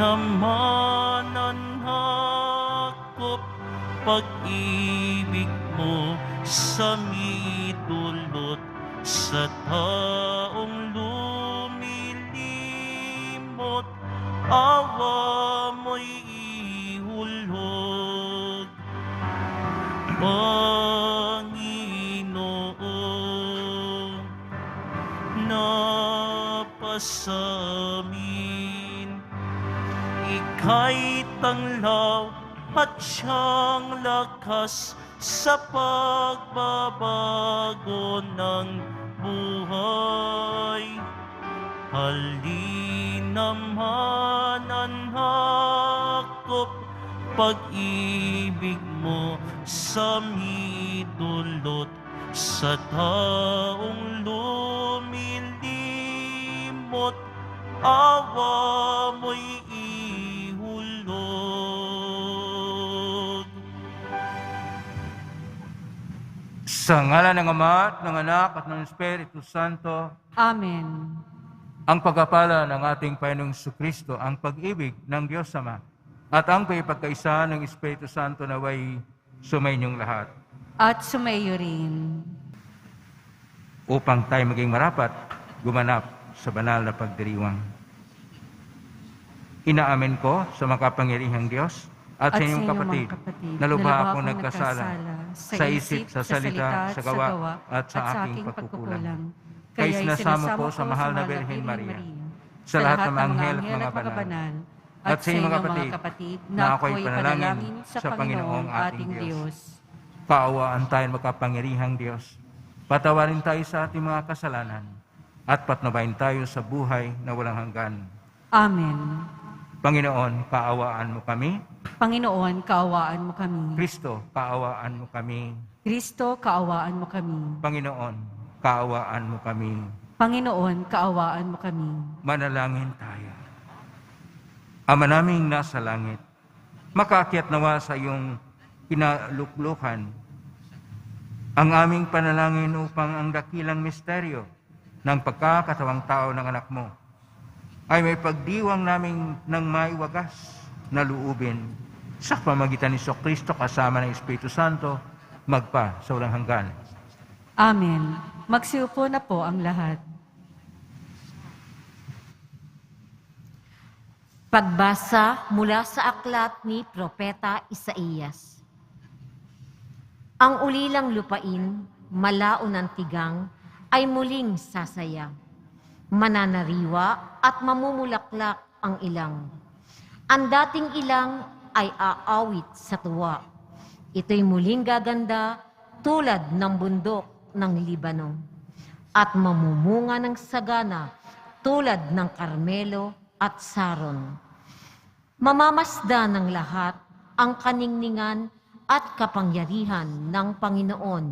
naman ang hakop pag-ibig mo sa midulot sa taong lumilimot, awa mo'y ihulog. Panginoon, napasamin, ika'y tanglaw at siyang lakas sa pagbabago ng buhay. Halin naman ang hakop pag-ibig mo sa midulot sa taong lumilimot, awa mo'y ihulog. Sa ngalan ng Ama at ng Anak at ng Espiritu Santo. Amen. Ang pagpapala ng ating Panginoong Jesucristo, ang pag-ibig ng Diyos Ama, at ang pagkakaisa ng Espiritu Santo naway sumainyong lahat. At sumayo rin. Upang tayo maging marapat, gumanap sa banal na pagdiriwang. Inaamin ko sa makapangyarihang Diyos at sa inyong kapatid, na lubha akong nagkasala sa isip, sa salita, sa gawa, at sa aking pagkukulang. Kaya sinasamo ko sa mahal na Birhen Maria, sa lahat ng anghel at mga banal, at sa inyong mga kapatid, na ako'y panalangin sa Panginoong ating Diyos. Kaawaan tayo makapangyarihang Diyos. Patawarin tayo sa ating mga kasalanan, at patnubayan tayo sa buhay na walang hanggan. Amen. Panginoon, kaawaan mo kami. Panginoon, kaawaan mo kami. Kristo, kaawaan mo kami. Kristo, kaawaan mo kami. Panginoon, kaawaan mo kami. Panginoon, kaawaan mo kami. Manalangin tayo. Ama naming nasa langit, makaakyat nawa sa iyong pinaluklukan ang aming panalangin upang ang dakilang misteryo ng pagkakatawang tao ng anak mo ay may pagdiwang naming ng maiwagas na luubin sa pamagitan ni Jesucristo kasama ng Espiritu Santo magpa sa walang hanggan. Amen. Magsiupo na po ang lahat. Pagbasa mula sa aklat ni Propeta Isaías. Ang ulilang lupain, malaon ng tigang, ay muling sasaya. Mananariwa at mamumulaklak ang ilang. Ang dating ilang ay aawit sa tuwa. Ito'y muling gaganda tulad ng bundok ng Libano at mamumunga ng sagana tulad ng Carmelo at Saron. Mamamasda ng lahat ang kaningningan at kapangyarihan ng Panginoon.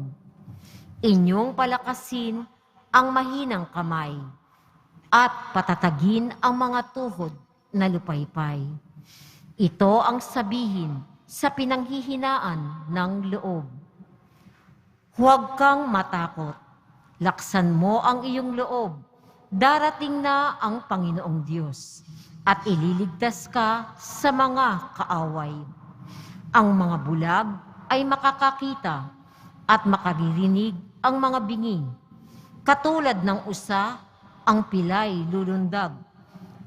Inyong palakasin ang mahinang kamay at patatagin ang mga tuhod na lupaypay. Ito ang sabihin sa pinanghihinaan ng loob. Huwag kang matakot. Laksan mo ang iyong loob. Darating na ang Panginoong Diyos at ililigtas ka sa mga kaaway. Ang mga bulag ay makakakita at makaririnig ang mga bingi. Katulad ng usa, ang pilay lulundag.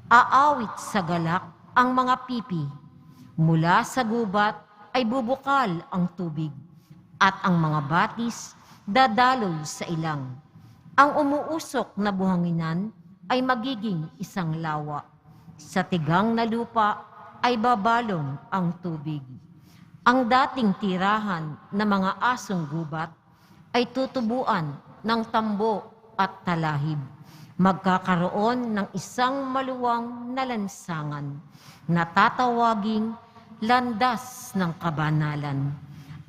Aawit sa galak ang mga pipi. Mula sa gubat ay bubukal ang tubig. At ang mga batis dadaloy sa ilang. Ang umuusok na buhanginan ay magiging isang lawa. Sa tigang na lupa ay babalong ang tubig. Ang dating tirahan ng mga asong gubat ay tutubuan ng tambo at talahib. Magkakaroon ng isang maluwang na lansangan na tatawaging landas ng kabanalan.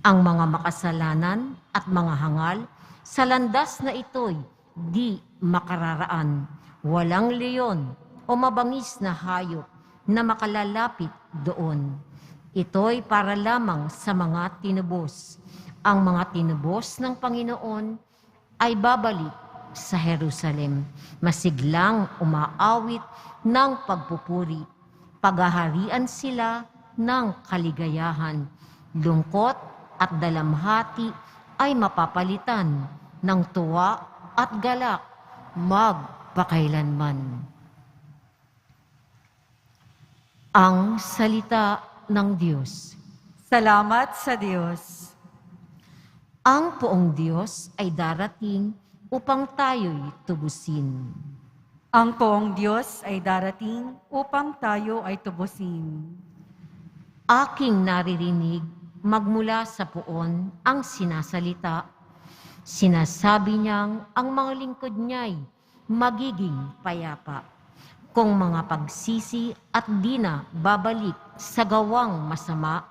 Ang mga makasalanan at mga hangal sa landas na ito'y di makararaan. Walang leon o mabangis na hayop na makalalapit doon. Ito'y para lamang sa mga tinubos. Ang mga tinubos ng Panginoon ay babalik sa Jerusalem, masiglang umaawit ng pagpupuri. Paghaharian sila ng kaligayahan. Lungkot at dalamhati ay mapapalitan ng tuwa at galak magpakailanman. Ang salita ng Diyos. Salamat sa Diyos. Ang poong Diyos ay darating upang tayo'y tubusin. Ang poong Diyos ay darating upang tayo ay tubusin. Aking naririnig magmula sa poon ang sinasalita. Sinasabi niyang ang mga lingkod niya'y magiging payapa. Kung mga pagsisi at di na babalik sa gawang masama,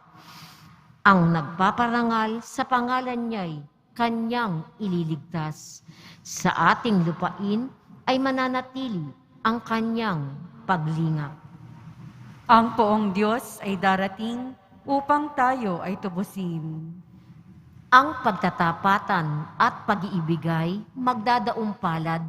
ang nagpaparangal sa pangalan niya'y kanyang ililigtas. Sa ating lupain ay mananatili ang kanyang paglingap. Ang poong Diyos ay darating upang tayo ay tubusin. Ang pagtatapatan at pag-iibigay magdadaumpalad.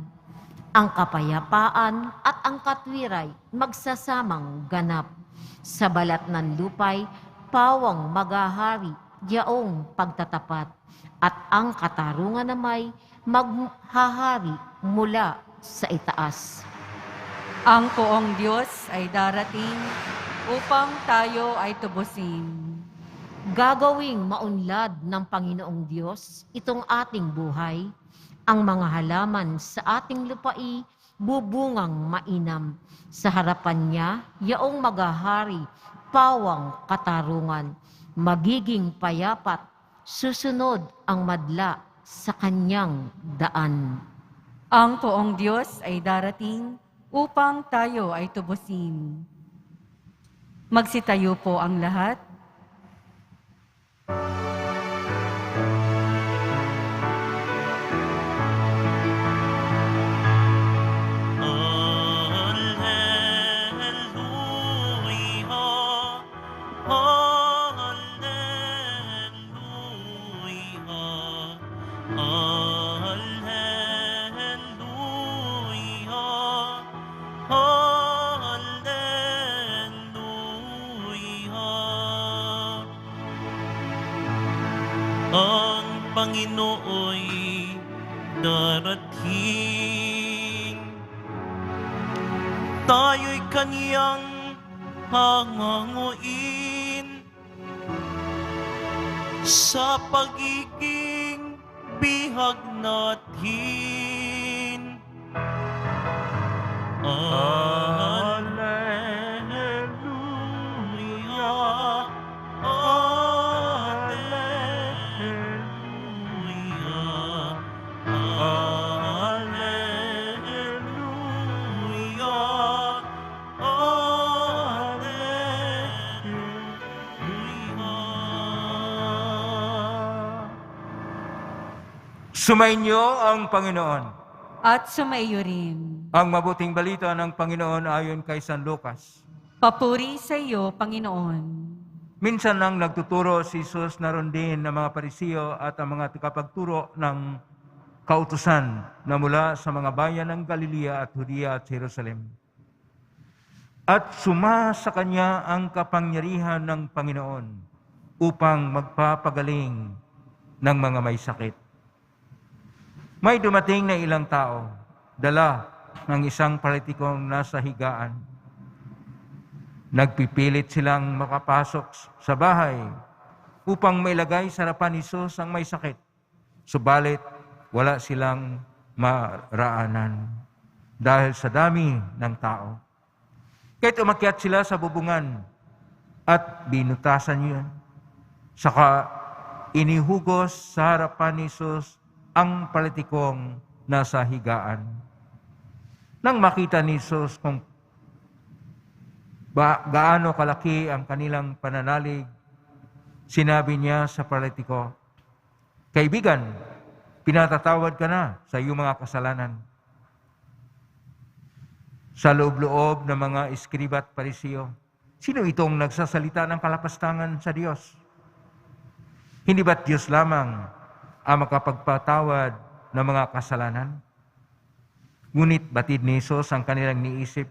Ang kapayapaan at ang katwiray magsasamang ganap. Sa balat ng lupay, pawang maghahari yaong pagtatapat. At ang katarungan na may maghahari mula sa itaas. Ang poong Diyos ay darating upang tayo ay tubusin. Gagawing maunlad ng Panginoong Diyos itong ating buhay. Ang mga halaman sa ating lupai bubungang mainam. Sa harapan niya, yaong maghahari, pawang katarungan. Magiging payapat, susunod ang madla sa kanyang daan. Ang poong Diyos ay darating upang tayo ay tubusin. Magsitayo po ang lahat. Ang Panginooy darating. Tayo'y kaniyang hanganguin sa pagiging bihag natin. Alleluia. Sumainyo ang Panginoon. At sumaiyo rin. Ang mabuting balita ng Panginoon ayon kay San Lucas. Papuri sa iyo, Panginoon. Minsan nang nagtuturo si Jesus, naroon din ng mga Parisiyo at ang mga tagapagturo ng kautusan na mula sa mga bayan ng Galilea at Judea at Jerusalem. At suma sa kanya ang kapangyarihan ng Panginoon upang magpapagaling ng mga may sakit. May dumating na ilang tao, dala ng isang paralitikong nasa higaan. Nagpipilit silang makapasok sa bahay upang mailagay sa harapan ni Jesus ang may sakit. Subalit, wala silang maraanan dahil sa dami ng tao. Kahit umakyat sila sa bubungan at binutasan yun, saka inihugos sa harapan ni Jesus ang paralitikong nasa higaan. Nang makita ni Jesus kung gaano kalaki ang kanilang pananalig, sinabi niya sa paralitiko, "Kaibigan, pinatatawad ka na sa iyong mga kasalanan." Sa loob-loob ng mga eskriba at Parisiyo, sino itong nagsasalita ng kalapastangan sa Diyos? Hindi ba't Diyos lamang ang makapagpatawad ng mga kasalanan? Ngunit batid ni Jesus ang kanilang niisip,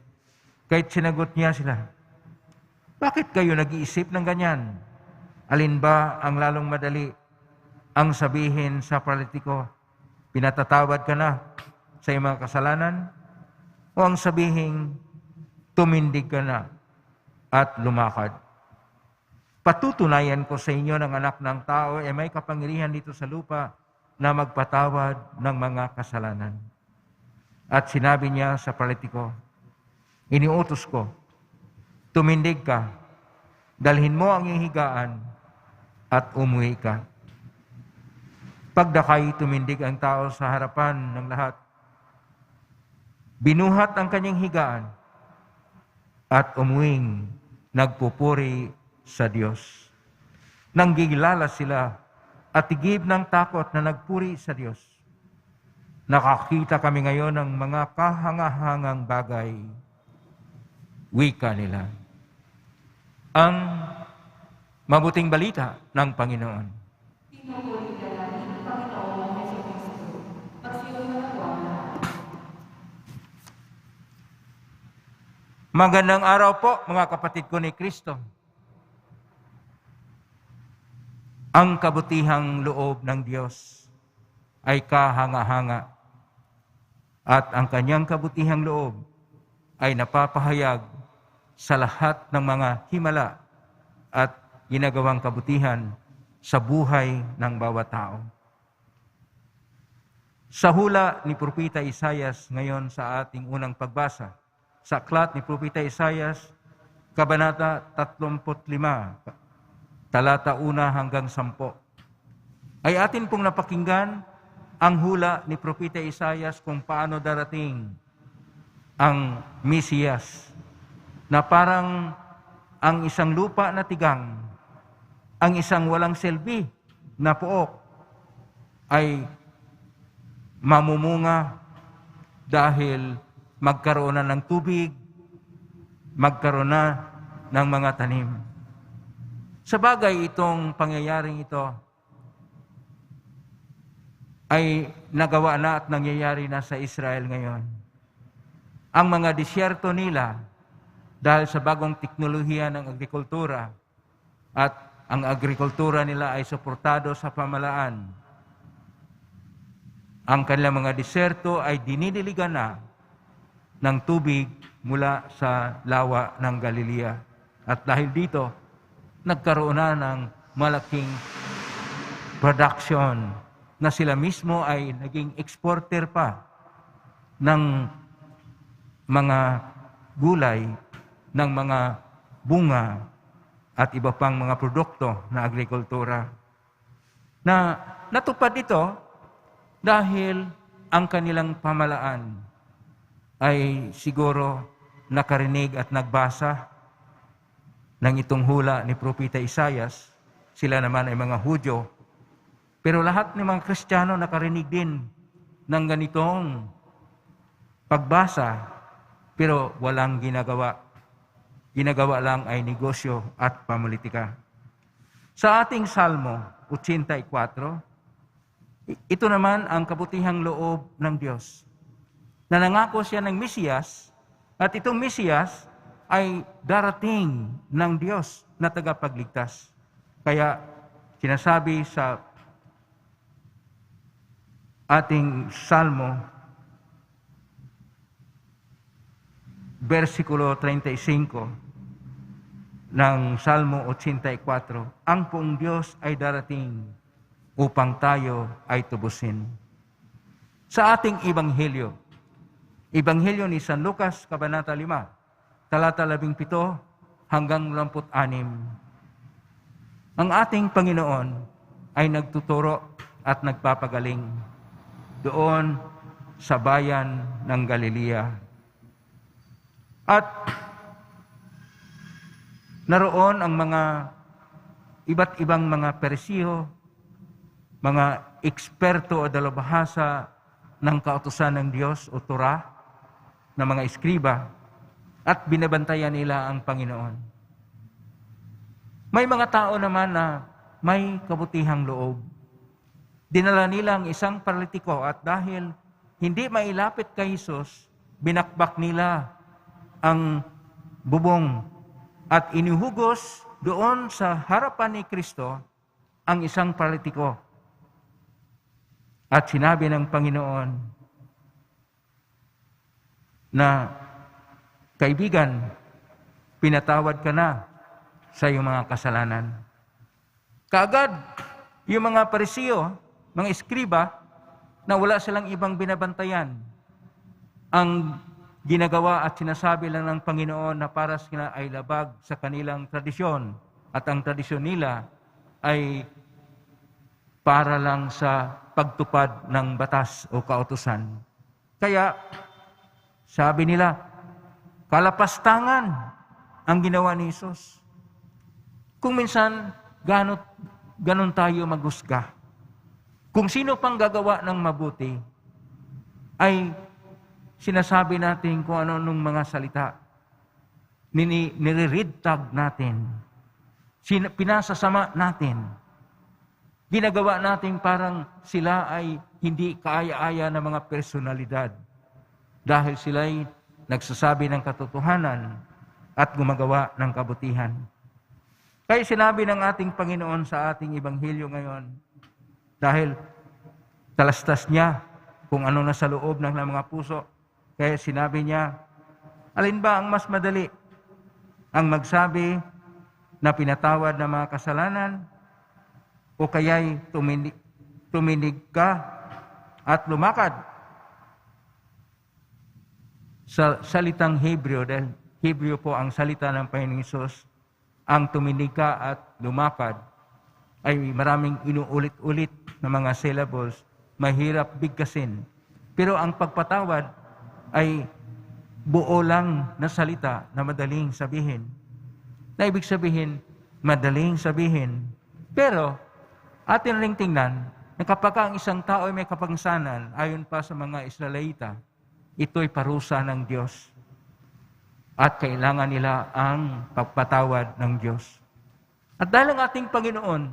kahit sinagot niya sila, Bakit kayo nag-iisip ng ganyan? Alin ba ang lalong madali? Ang sabihin sa paralitiko, pinatatawad ka na sa iyong mga kasalanan? O ang sabihin, tumindig ka na at lumakad? Patutunayan ko sa inyo ng Anak ng Tao ay may kapangyarihan dito sa lupa na magpatawad ng mga kasalanan. At sinabi niya sa paralitiko, iniutos ko, tumindig ka, dalhin mo ang iyong higaan at umuwi ka. Pagdakay, tumindig ang tao sa harapan ng lahat. Binuhat ang kanyang higaan at umuwing nagpupuri sa Diyos. Nanggigilala sila at tigib ng takot na nagpuri sa Diyos. Nakakita kami ngayon ng mga kahangahangang bagay. Wika nila. Ang mabuting balita ng Panginoon. Magandang araw po, mga kapatid ko ni Kristo. Ang kabutihang loob ng Diyos ay kahanga-hanga at ang kanyang kabutihang loob ay napapahayag sa lahat ng mga himala at ginagawang kabutihan sa buhay ng bawat tao. Sa hula ni Propeta Isaias ngayon sa ating unang pagbasa, sa aklat ni Propeta Isaias, Kabanata 35, talata 1 hanggang 10, ay atin pong napakinggan ang hula ni Propeta Isaias kung paano darating ang Mesiyas, na parang ang isang lupa na tigang, ang isang walang silbi na pook, ay mamumunga dahil magkaroon na ng tubig, magkaroon na ng mga tanim. Sa bagay itong pangyayaring ito ay nagawa na at nangyayari na sa Israel ngayon. Ang mga disyerto nila, dahil sa bagong teknolohiya ng agrikultura at ang agrikultura nila ay suportado sa pamalaan, ang kanilang mga disyerto ay dinidiligan na ng tubig mula sa lawa ng Galilea. At dahil dito, nagkaroon na ng malaking production na sila mismo ay naging exporter pa ng mga gulay, ng mga bunga at iba pang mga produkto na agrikultura. Na natupad ito dahil ang kanilang pamalaan ay siguro nakarinig at nagbasa ng itong hula ni Propeta Isaias. Sila naman ay mga Hudyo. Pero lahat ng mga Kristiyano nakarinig din ng ganitong pagbasa, pero walang ginagawa. Ginagawa lang ay negosyo at pamulitika. Sa ating Salmo 84, ito naman ang kabutihang loob ng Diyos. Na nangako siya ng Mesiyas, at itong Mesiyas ay darating ng Diyos na tagapagligtas. Kaya sinasabi sa ating Salmo, versikulo 35 ng Salmo 84, ang poong Diyos ay darating upang tayo ay tubusin. Sa ating Ebanghelyo, Ebanghelyo ni San Lucas, Kabanata 5, talata 17 hanggang 26, ang ating Panginoon ay nagtuturo at nagpapagaling doon sa bayan ng Galilea. At naroon ang mga iba't ibang mga Parisiyo, mga eksperto o dalubhasa ng kautusan ng Diyos o Torah, na mga eskriba, at binabantayan nila ang Panginoon. May mga tao naman na may kabutihang loob. Dinala nila ang isang paralitiko at dahil hindi mailapit kay Jesus, binakbak nila ang bubong at inuhugos doon sa harapan ni Kristo ang isang paralitiko. At sinabi ng Panginoon na, kaibigan, pinatawad ka na sa iyong mga kasalanan. Kaagad, yung mga Parisiyo, mga eskriba, na wala silang ibang binabantayan, ang ginagawa at sinasabi lang ng Panginoon na para sila ay labag sa kanilang tradisyon, at ang tradisyon nila ay para lang sa pagtupad ng batas o kautusan. Kaya, sabi nila, kalapastangan ang ginawa ni Jesus. Kung minsan, ganon tayo maghusga. Kung sino pang gagawa ng mabuti, ay sinasabi natin kung ano-anong mga salita. Nire-read tag natin. Pinasasama natin. Ginagawa natin parang sila ay hindi kaaya-aya ng mga personalidad. Dahil sila'y nagsasabi ng katotohanan at gumagawa ng kabutihan. Kaya sinabi ng ating Panginoon sa ating Ebanghelyo ngayon, dahil talastas niya kung ano na sa loob ng mga puso, kaya sinabi niya, alin ba ang mas madali? Ang magsabi na pinatawad ng mga kasalanan o kaya'y tuminig ka at lumakad? Sa salitang Hebreo, dahil Hebreo po ang salita ng Panginoong Hesus, ang tuminig ka at lumakad ay maraming inuulit-ulit na mga syllables, mahirap bigkasin. Pero ang pagpatawad ay buo lang na salita na madaling sabihin. Na ibig sabihin, madaling sabihin. Pero, atin ring tingnan, na kapag ang isang tao ay may kapangsanan, ayon pa sa mga Israelita, ito'y parusa ng Diyos. At kailangan nila ang pagpatawad ng Diyos. At dahil ang ating Panginoon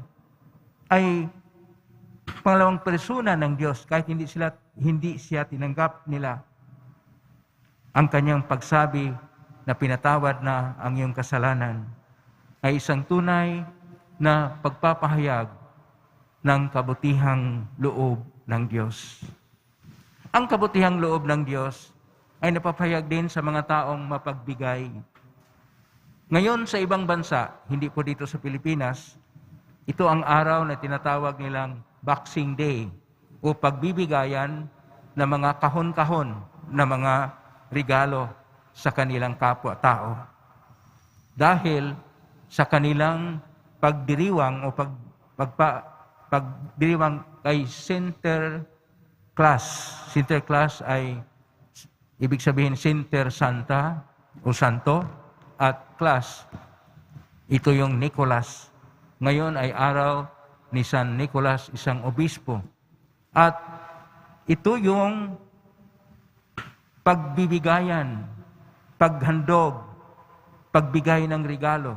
ay pangalawang persona ng Diyos, kahit hindi siya tinanggap nila, ang kanyang pagsabi na pinatawad na ang iyong kasalanan ay isang tunay na pagpapahayag ng kabutihang loob ng Diyos. Ang kabutihang loob ng Diyos ay napapahayag din sa mga taong mapagbigay. Ngayon sa ibang bansa, hindi po dito sa Pilipinas, ito ang araw na tinatawag nilang Boxing Day o pagbibigayan ng mga kahon-kahon na mga regalo sa kanilang kapwa-tao. Dahil sa kanilang pagdiriwang o pagdiriwang kay Center Class. Center Class ay ibig sabihin Center Santa o Santo at Class. Ito yung Nicolas. Ngayon ay araw ni San Nicolas, isang obispo. At ito yung pagbibigayan, paghandog, pagbigay ng regalo.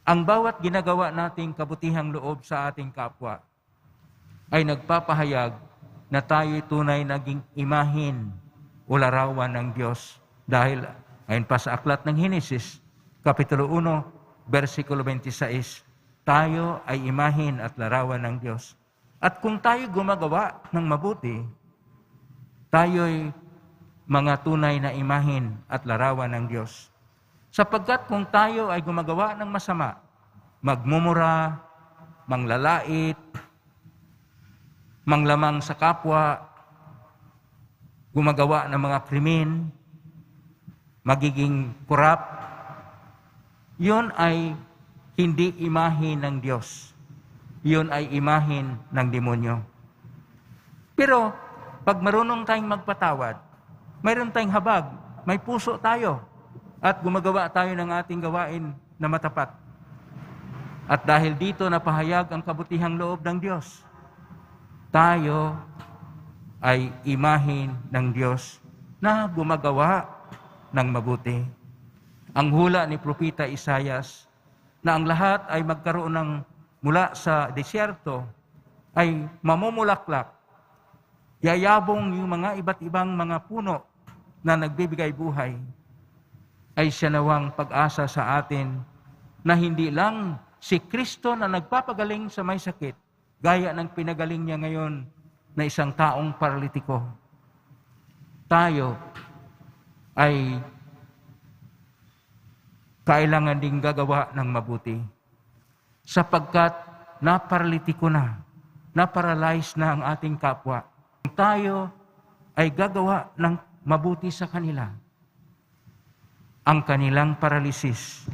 Ang bawat ginagawa nating kabutihang loob sa ating kapwa ay nagpapahayag na tayo'y tunay naging imahin o larawan ng Diyos. Dahil ayon pa sa aklat ng Henesis, Kapitulo 1, versikulo 26, tayo ay imahin at larawan ng Diyos. At kung tayo gumagawa ng mabuti, tayo'y mga tunay na imahin at larawan ng Diyos. Sapagkat kung tayo ay gumagawa ng masama, magmumura, manglalait, manglamang sa kapwa, gumagawa ng mga krimen, magiging korap, yun ay hindi imahin ng Diyos. Yun ay imahin ng demonyo. Pero, pag marunong tayong magpatawad, mayroon tayong habag, may puso tayo, at gumagawa tayo ng ating gawain na matapat. At dahil dito napahayag ang kabutihang loob ng Diyos, tayo ay imahin ng Diyos na gumagawa ng mabuti. Ang hula ni Propeta Isaias na ang lahat ay magkaroon ng mula sa disyerto ay mamumulaklak. Yayabong yung mga iba't ibang mga puno na nagbibigay buhay. ay siya nawang pag-asa sa atin na hindi lang si Kristo na nagpapagaling sa may sakit, gaya ng pinagaling niya ngayon na isang taong paralitiko. Tayo ay kailangan ding gagawa ng mabuti sapagkat naparalitiko na, naparalyze na ang ating kapwa. Tayo ay gagawa ng mabuti sa kanila. Ang kanilang paralysis,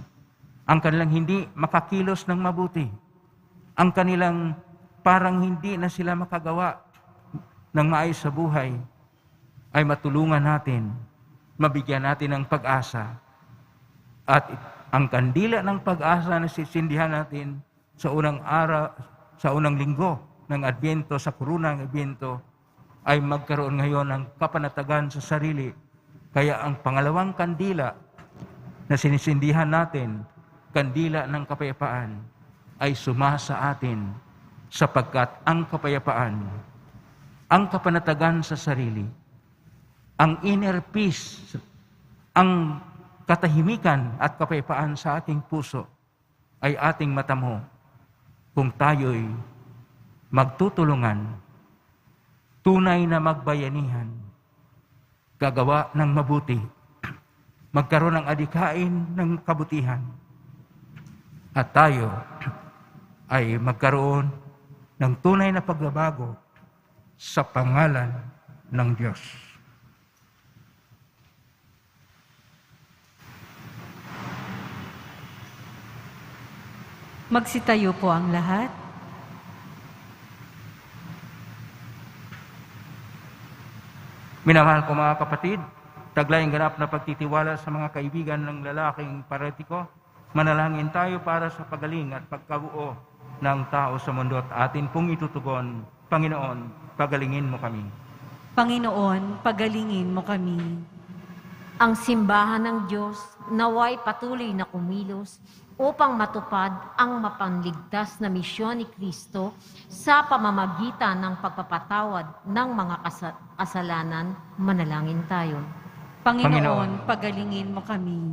ang kanilang hindi makakilos ng mabuti, ang kanilang parang hindi na sila makagawa ng maayos sa buhay, ay matulungan natin, mabigyan natin ng pag-asa. At ang kandila ng pag-asa na sisindihan natin sa unang araw, sa unang linggo ng Adbyento, sa kurunang Adbyento, ay magkaroon ngayon ng kapanatagan sa sarili. Kaya ang pangalawang kandila na sinisindihan natin, kandila ng kapayapaan, ay sumasa atin sapagkat ang kapayapaan, ang kapanatagan sa sarili, ang inner peace, ang katahimikan at kapayapaan sa ating puso ay ating matamo kung tayo'y magtutulungan, tunay na magbayanihan, gagawa ng mabuti, magkaroon ng adikain ng kabutihan, at tayo ay magkaroon ng tunay na pagbabago sa pangalan ng Diyos. Magsitayo po ang lahat. Minamahal ko mga kapatid, taglayang ganap na pagtitiwala sa mga kaibigan ng lalaking paralitiko, manalangin tayo para sa pagaling at pagkabuo ng tao sa mundo at atin pong itutugon, Panginoon, pagalingin mo kami. Panginoon, pagalingin mo kami. Ang simbahan ng Diyos naway patuloy na kumilos upang matupad ang mapanligtas na misyon ni Kristo sa pamamagitan ng pagpapatawad ng mga kasalanan. Manalangin tayo. Panginoon, pagalingin mo kami.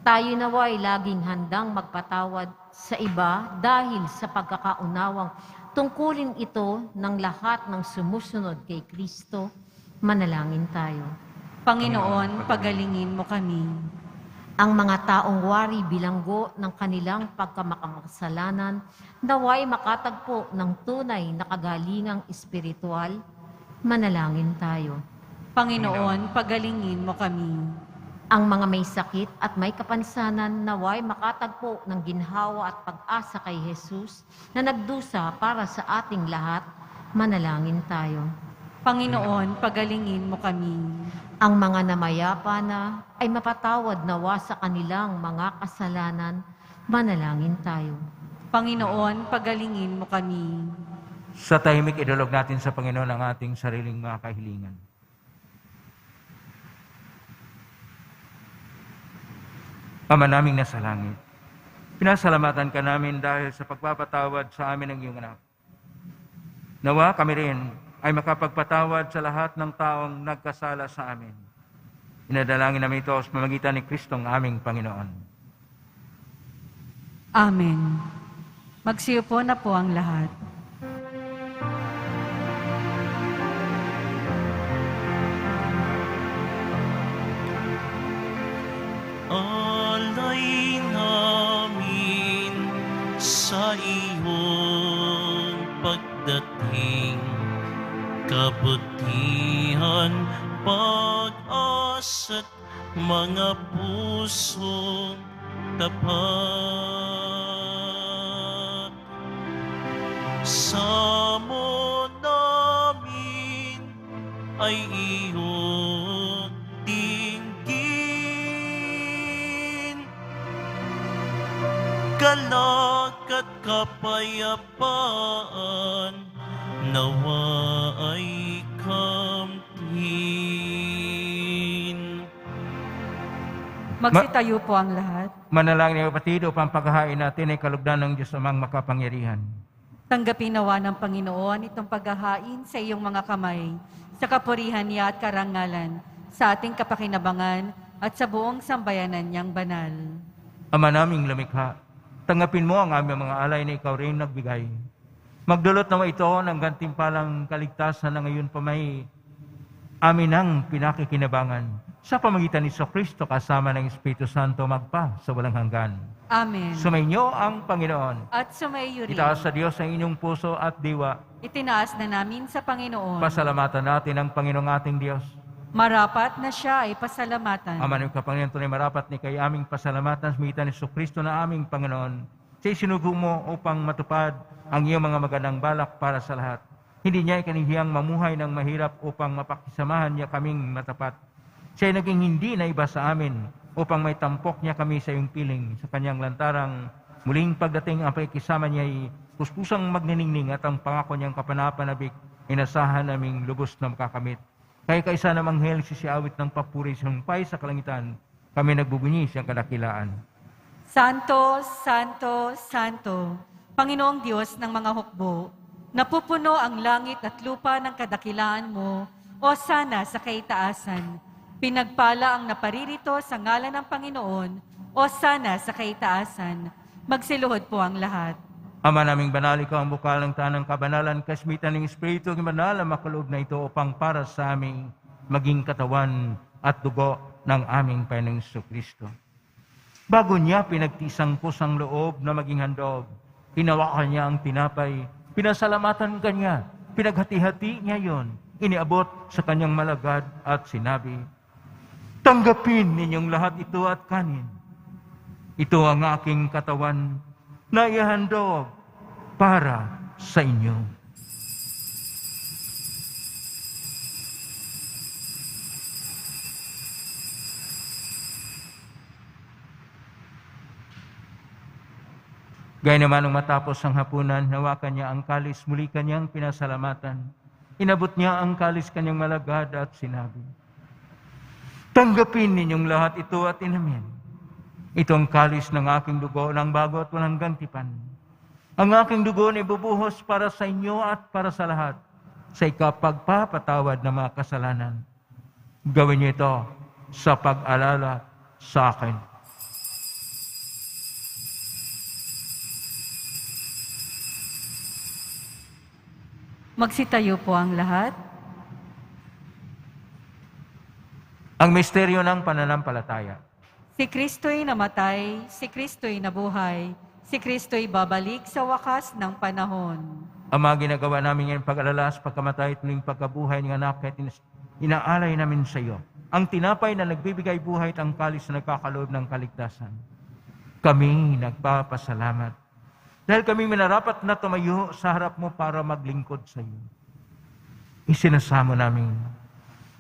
Tayo naway laging handang magpatawad sa iba dahil sa pagkakaunawang tungkulin ito ng lahat ng sumusunod kay Kristo. Manalangin tayo. Panginoon, pagalingin mo kami. Ang mga taong wari bilanggo ng kanilang pagkamakasalanan naway makatagpo ng tunay na kagalingang espiritual. Manalangin tayo. Panginoon, pagalingin mo kami. Ang mga may sakit at may kapansanan naway makatagpo ng ginhawa at pag-asa kay Jesus na nagdusa para sa ating lahat. Manalangin tayo. Panginoon, pagalingin mo kami. Ang mga namayapa na ay mapatawad nawa sa kanilang mga kasalanan. Manalangin tayo. Panginoon, pagalingin mo kami. Sa tahimik, idulog natin sa Panginoon ang ating sariling mga kahilingan. Ama naming nasa langit, pinasalamatan ka namin dahil sa pagpapatawad sa amin ng iyong anak. Nawa kami rin ay makapagpatawad sa lahat ng taong nagkasala sa amin. Inadalangin namin ito sa pamamagitan ni Kristong aming Panginoon. Amen. Magsiupo na po ang lahat. Alay namin sa iyong pagdating, kabutihan, pag-asa't mga pusong tapat. Samo namin ay iyong dinggin, galak at kapayapaan nawa ay kamtin. Magsitayo po ang lahat. Manalangin ng kapatid upang paghahain natin ay kalugdan ng Diyos amang makapangyarihan. Tanggapin nawa ng Panginoon itong paghahain sa iyong mga kamay, sa kapurihan niya at karangalan, sa ating kapakinabangan at sa buong sambayanan niyang banal. Ama naming lumikha, tanggapin mo ang aming mga alay na ikaw rin nagbigay. Magdulot naman ito ng gantimpalang kaligtasan na ngayon pa may amin ang pinakikinabangan. Sa pamagitan ni Kristo kasama ng Espiritu Santo magpa sa walang hanggan. Amen. Sumainyo ang Panginoon. At sumaiyo rin. Itaas sa Diyos ang inyong puso at diwa. Itinaas na namin sa Panginoon. Pasalamatan natin ang Panginoong ating Diyos. Marapat na siya ay pasalamatan. Ama ng Kapanginoon, tunay marapat ni kay aming pasalamatan sa pamagitan ni Kristo na aming Panginoon. Siya'y sinugo mo upang matupad ang iyong mga magandang balak para sa lahat. Hindi niya ikanihiyang mamuhay ng mahirap upang mapakisamahan niya kaming matapat. Siya'y naging hindi na iba sa amin upang may tampok niya kami sa iyong piling. Sa kanyang lantarang muling pagdating ang pakikisama niya ay puspusang magniningning at ang pangako niyang kapanapanabik inasahan naming lubos na makakamit. Kaya kaisa ng anghel sisiawit ng papuri sa humpay sa kalangitan, kami nagbubunyi siyang kadakilaan. Santo, Santo, Santo, Panginoong Diyos ng mga hukbo, napupuno ang langit at lupa ng kadakilaan mo, o sana sa kaitaasan. Pinagpala ang naparirito sa ngalan ng Panginoon, o sana sa kaitaasan. Magsiluhod po ang lahat. Ama naming banal, ikaw ang bukal ng tanang kabanalan, kasmitan ng Espiritu ng banal ang makaloob na ito upang para sa aming maging katawan at dugo ng aming Panginoong Kristo. Bago niya pinagtisang kusang loob na maging handog, hinawakan niya ang tinapay, pinasalamatan kanya, pinaghati-hati niya yon, iniabot sa kanyang malagad at sinabi, tanggapin ninyong lahat ito at kanin. Ito ang aking katawan na ihandog para sa inyo. Gaya naman nung matapos ang hapunan, hawakan niya ang kalis, muli kanyang pinasalamatan. Inabot niya ang kalis kanyang malagad at sinabi, tanggapin ninyong lahat ito at inamin. Itong kalis ng aking dugo ng bago at walang gantipan. Ang aking dugo na ibubuhos para sa inyo at para sa lahat sa ikapagpapatawad ng mga kasalanan. Gawin niyo ito sa pag-alala sa akin. Magsitayo po ang lahat. Ang misteryo ng pananampalataya. Si Kristo'y namatay, si Kristo'y nabuhay, si Kristo'y babalik sa wakas ng panahon. Ama, ginagawa namin ngayon pag-alala sa pagkamatay at muling pagkabuhay ng anak at inaalay namin sa iyo. Ang tinapay na nagbibigay buhay at ang kalis na nagkakaloob ng kaligtasan. Kami nagpapasalamat. Dahil kami minarapat na tumayo sa harap mo para maglingkod sa iyo. Isinasamo namin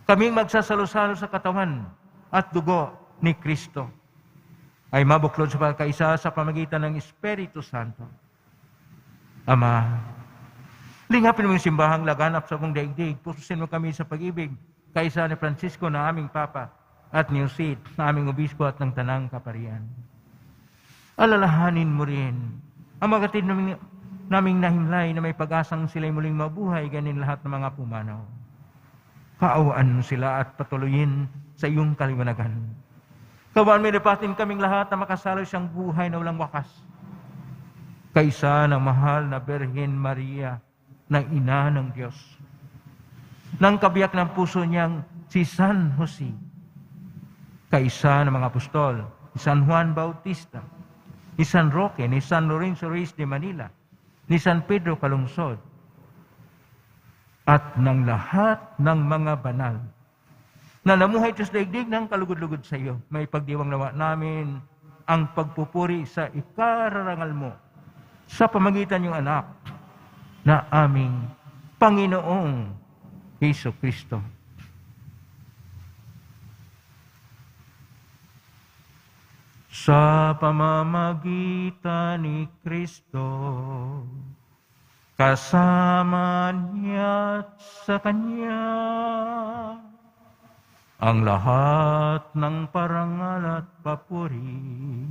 kaming magsasalo-salo sa katawan at dugo ni Kristo ay mabuklod sa pagkaisa sa pamagitan ng Espiritu Santo. Ama, lingapin mo yung simbahang laganap sa buong daigdig. Pususin mo kami sa pag-ibig kaisa ni Francisco na aming Papa at ni Jose na aming Obispo at ng Tanang Kaparian. Alalahanin mo rin ang mga kapatid naming nahimlay na may pag-asang sila'y muling mabuhay ganin lahat ng mga pumanaw. Kaawaan mo sila at patuloyin sa iyong kaliwanagan. Kawaan mo nipatin kaming lahat na makasalo siyang buhay na walang wakas. Kaisa ng mahal na Birhen Maria na ina ng Diyos. Nang kabiyak ng puso niyang si San Jose. Kaisa ng mga apostol, ni San Juan Bautista, ni San Roque, ni San Lorenzo Ruiz de Manila, ni San Pedro Calungsod, at ng lahat ng mga banal na namuhay sa daigdig ng kalugod-lugod sa iyo. May pagdiwang nawa namin ang pagpupuri sa ikararangal mo sa pamagitan ng anak na aming Panginoong Hesus Kristo. Sa pamamagitan ni Kristo, kasama niya at sa Kanya, ang lahat ng parangal at papuri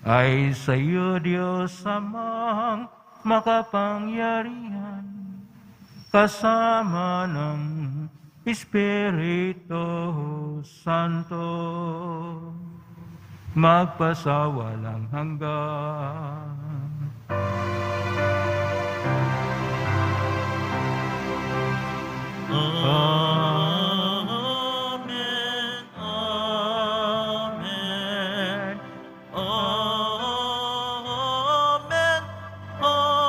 ay sa iyo, Diyos Amang makapangyarihan, kasama ng Espiritu Santo, magpasawalang hanggan. Amen. Amen. Amen. Amen.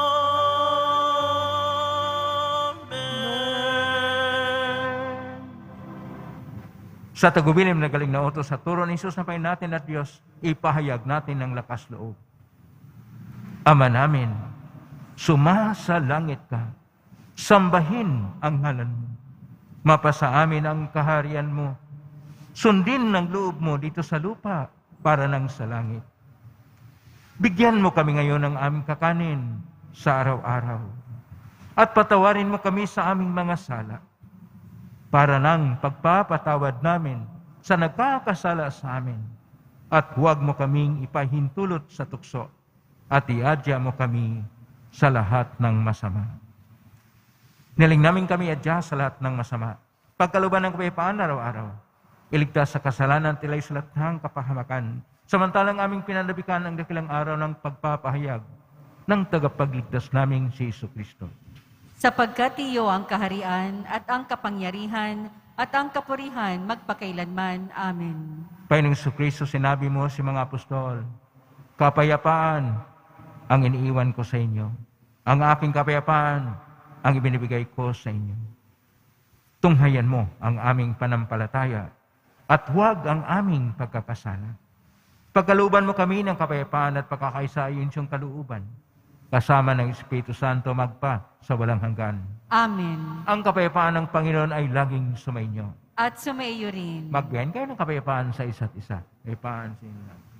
Sa tagubilin na galing na utos sa turo ni Jesus na Panginoon natin at Diyos, ipahayag natin ng lakas loob. Ama namin, sumasalangit ka, sambahin ang ngalan mo. Mapasa amin ang kaharian mo. Sundin ng loob mo dito sa lupa para nang sa langit. Bigyan mo kami ngayon ng aming kakanin sa araw-araw. At patawarin mo kami sa aming mga sala para nang pagpapatawad namin sa nagkakasala sa amin. At huwag mo kaming ipahintulot sa tukso at iadya mo kami sa lahat ng masama. Niling namin kami adya sa lahat ng masama. Pagkaluban ng kapayapaan araw-araw. Iligtas sa kasalanan tilay sa lathang kapahamakan. Samantalang aming pinanabikan ang dakilang araw ng pagpapahayag ng tagapagligtas naming si Jesucristo. Sapagkat iyo ang kaharian at ang kapangyarihan at ang kapurihan magpakailanman. Amen. Panginoong Jesucristo, sinabi mo si mga apostol, kapayapaan ang iniiwan ko sa inyo. Ang aking kapayapaan ang ibinibigay ko sa inyo. Tunghayan mo ang aming panampalataya at huwag ang aming pagkakasala. Pagkaluban mo kami ng kapayapaan at pagkakaisa ayon siyang kalooban, kasama ng Espiritu Santo magpa sa walang hanggan. Amen. Ang kapayapaan ng Panginoon ay laging sumainyo. At sumaiyo rin. Magbiyan kayo ng kapayapaan sa isa't isa. Kapayapaan sa inyo.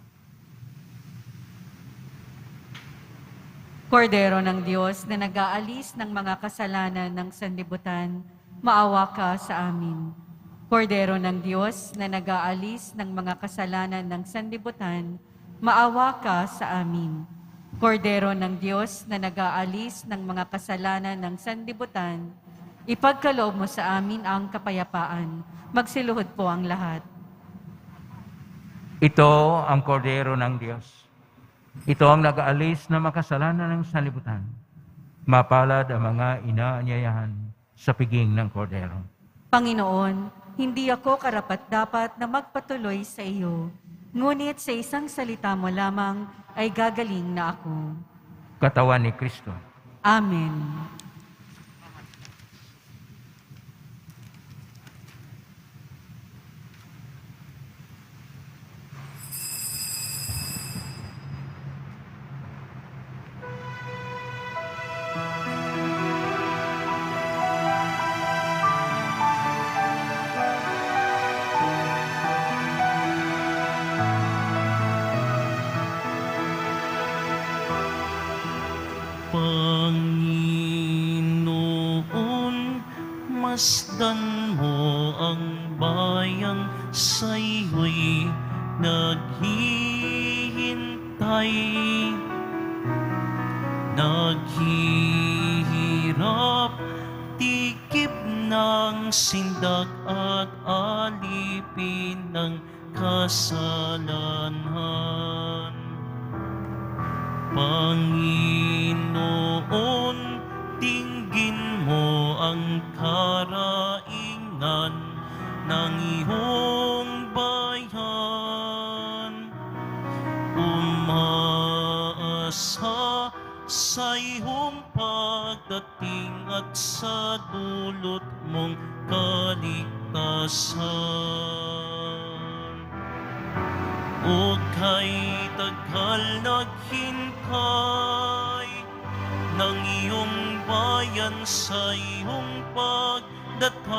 Kordero ng Diyos na nag-aalis ng mga kasalanan ng sanlibutan, maawa ka sa amin. Kordero ng Diyos na nag-aalis ng mga kasalanan ng sanlibutan, maawa ka sa amin. Kordero ng Diyos na nag-aalis ng mga kasalanan ng sanlibutan, ipagkaloob mo sa amin ang kapayapaan. Magsiluhod po ang lahat. Ito ang kordero ng Diyos. Ito ang nag-aalis na makasalanan ng sanlibutan. Mapalad ang mga inaanyayahan sa piging ng kordero. Panginoon, hindi ako karapat-dapat na magpatuloy sa iyo, ngunit sa isang salita mo lamang ay gagaling na ako. Katawan ni Kristo. Amen. Panginoon, masdan mo ang bayang sa'yo'y naghihintay. Naghihirap, tikip ng sindak at alipin ng kasalanan. Panginoon, tingin mo ang karaingan ng iyong bayan. Umaasa sa iyong pagdating at sa dulot mong kaligtasan. O kay tagal naghintay ng iyong bayan sa iyong pagdatal.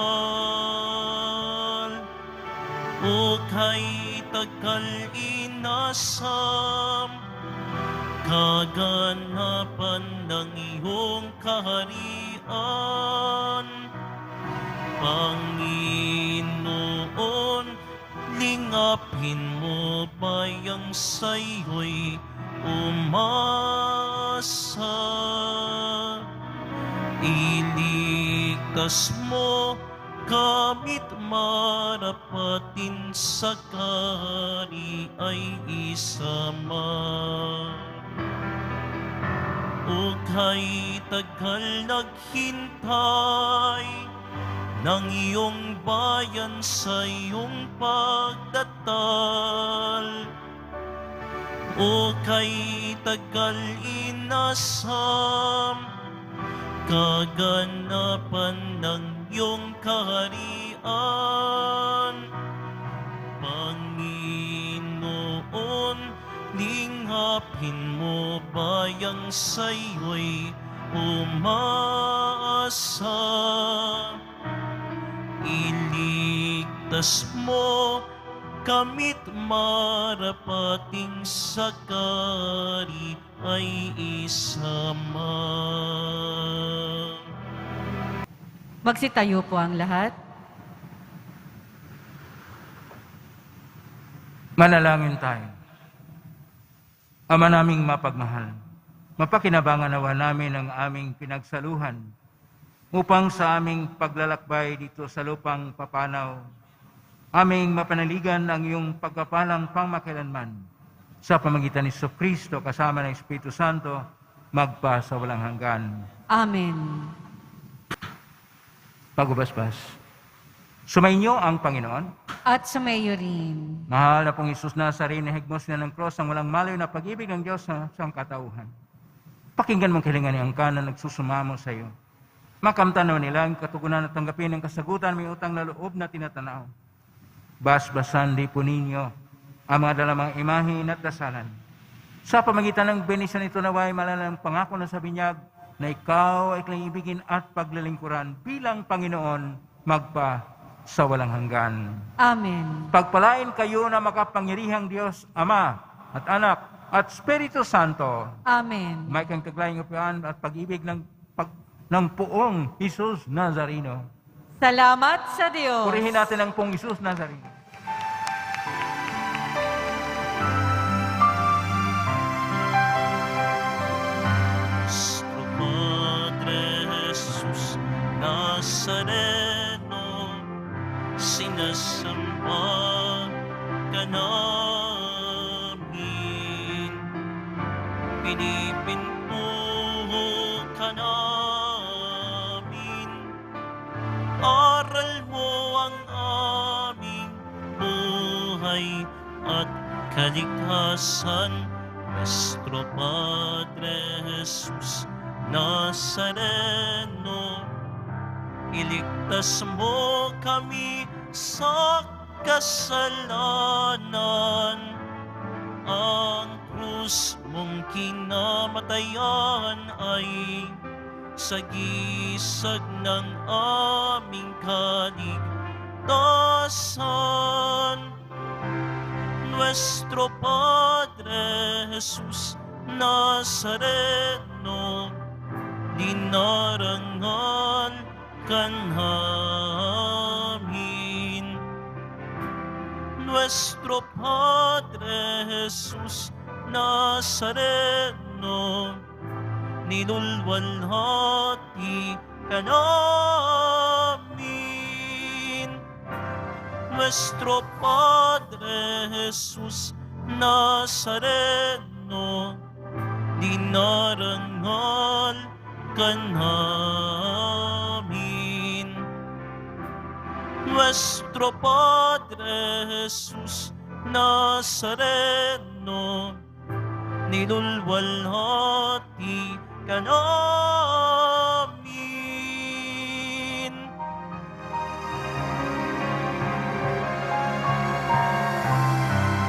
O kay tagal inasam kaganapan ng iyong kaharian. Panginoon, lingapin mo bayang sa'yo'y umasa. Iligtas mo kamit marapatin sa kari ay isama. Ukay tagal naghintay ng iyong bayan sa iyong pagdatal. Ukay tagal inasam kaganapan ng iyong kaharian. Panginoon, lingapin mo bayang sa'yo'y umaasa. Iligtas mo kamit marapating sa kari ay isama. Magsitayo po ang lahat. Manalangin tayo. Ama naming mapagmahal, mapakinabangan nawa namin ang aming pinagsaluhan upang sa aming paglalakbay dito sa lupang papanaw, aming mapanaligan ang iyong pagpapalang pangmakilanman sa pamagitan ni Jesucristo kasama ng Espiritu Santo, magpa sa walang hanggan. Amen. Pagubasbas. Sumainyo ang Panginoon. At sumayo rin. Mahal na pong Isus Nazarene, higmos na ng cross ang walang malayo na pag-ibig ng Diyos sa katauhan. Pakinggan mong kilingan ang kanan nagsusumamo sa iyo. Makamtanaw nila ang katugunan at tanggapin ang kasagutan may utang na loob na tinatanaw. Basbasan di po ninyo ang mga dalamang imahin at dasalan. Sa pamagitan ng benisyon nito naway malalang pangako na sa binyag na ikaw ay kailangan at paglalingkuran bilang Panginoon magpa sa walang hanggan. Amen. Pagpalain kayo na makapangyarihang Diyos, Ama at Anak at Espiritu Santo. Amen. May kang taglayang upuan at pag-ibig ng poong Jesus Nazareno. Salamat sa Diyos. Purihin natin ang poong Jesus Nazareno. Nuestro Padre Jesus Nazareno, sinasamba ka namin, pinipinto ka namin, aral mo ang aming buhay at kaligtasan. Nuestro Padre Jesus Nazareno, iligtas mo kami sa kasalanan. Ang krus mong kinamatayan ay sagisag ng aming kaligtasan. Nuestro Padre Jesus Nazareno, dinarangal ka namin. Nuestro Padre Jesus Nazareno, nilulwalhati ka namin. Nuestro Padre Jesus Nazareno, dinarangal ka namin. Nuestro Padre Jesus Nazareno, nilulwalhati ka namin.